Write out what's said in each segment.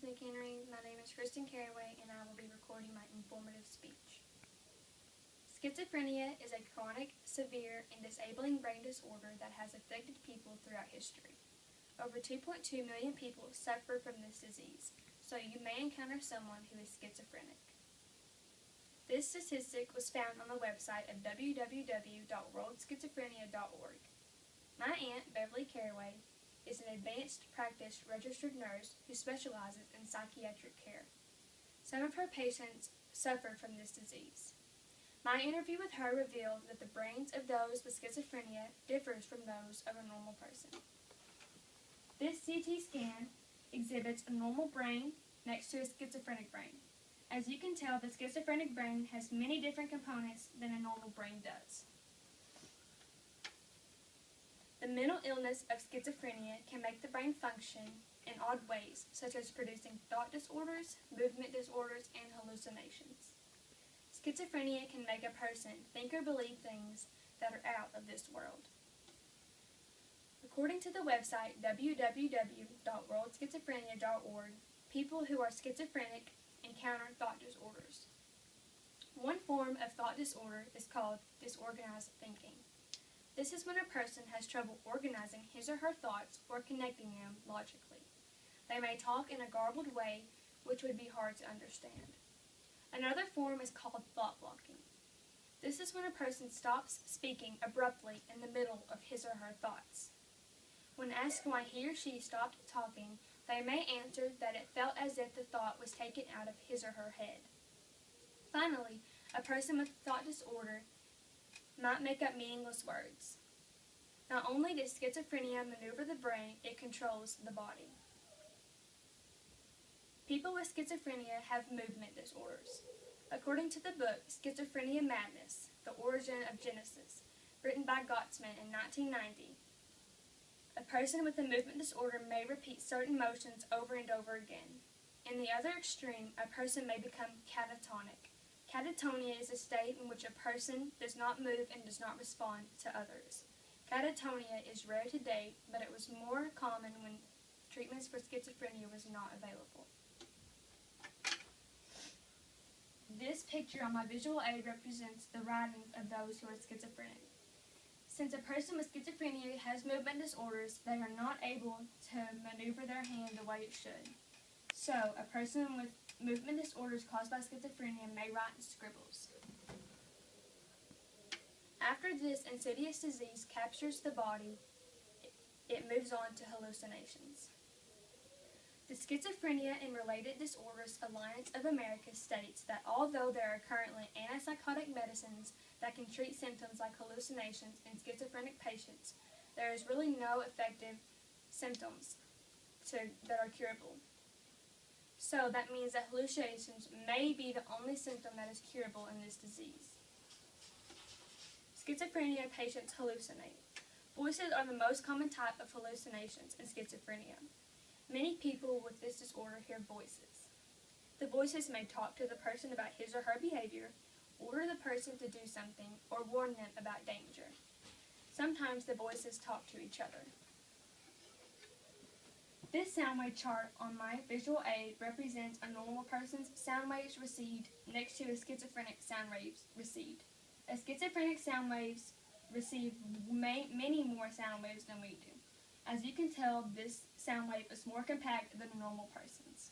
McHenry. My name is Kristen Caraway, and I will be recording my informative speech. Schizophrenia is a chronic, severe, and disabling brain disorder that has affected people throughout history. Over 2.2 million people suffer from this disease, so you may encounter someone who is schizophrenic. This statistic was found on the website of www.worldschizophrenia.org. My aunt, Beverly Caraway, is an advanced practice registered nurse who specializes in psychiatric care. Some of her patients suffer from this disease. My interview with her revealed that the brains of those with schizophrenia differs from those of a normal person. This CT scan exhibits a normal brain next to a schizophrenic brain. As you can tell, the schizophrenic brain has many different components than a normal brain does. The mental illness of schizophrenia can make the brain function in odd ways, such as producing thought disorders, movement disorders, and hallucinations. Schizophrenia can make a person think or believe things that are out of this world. According to the website www.worldschizophrenia.org, people who are schizophrenic encounter thought disorders. One form of thought disorder is called disorganized thinking. This is when a person has trouble organizing his or her thoughts or connecting them logically. They may talk in a garbled way, which would be hard to understand. Another form is called thought blocking. This is when a person stops speaking abruptly in the middle of his or her thoughts. When asked why he or she stopped talking, they may answer that it felt as if the thought was taken out of his or her head. Finally, a person with thought disorder might make up meaningless words. Not only does schizophrenia maneuver the brain, it controls the body. People with schizophrenia have movement disorders. According to the book Schizophrenia Madness, The Origin of Genesis, written by Gottsman in 1990, a person with a movement disorder may repeat certain motions over and over again. In the other extreme, a person may become catatonic. Catatonia is a state in which a person does not move and does not respond to others. Catatonia is rare today, but it was more common when treatments for schizophrenia was not available. This picture on my visual aid represents the writings of those who are schizophrenic. Since a person with schizophrenia has movement disorders, they are not able to maneuver their hand the way it should. So, a person with movement disorders caused by schizophrenia may write in scribbles. After this insidious disease captures the body, it moves on to hallucinations. The Schizophrenia and Related Disorders Alliance of America states that although there are currently antipsychotic medicines that can treat symptoms like hallucinations in schizophrenic patients, there is really no effective symptoms that are curable. So that means that hallucinations may be the only symptom that is curable in this disease. Schizophrenia patients hallucinate. Voices are the most common type of hallucinations in schizophrenia. Many people with this disorder hear voices. The voices may talk to the person about his or her behavior, order the person to do something, or warn them about danger. Sometimes the voices talk to each other. This sound wave chart on my visual aid represents a normal person's sound waves received next to a schizophrenic sound waves received. A schizophrenic sound waves receive many more sound waves than we do. As you can tell, this sound wave is more compact than a normal person's.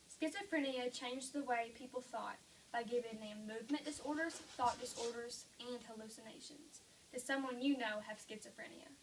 Schizophrenia changed the way people thought by giving them movement disorders, thought disorders, and hallucinations. Does someone you know have schizophrenia?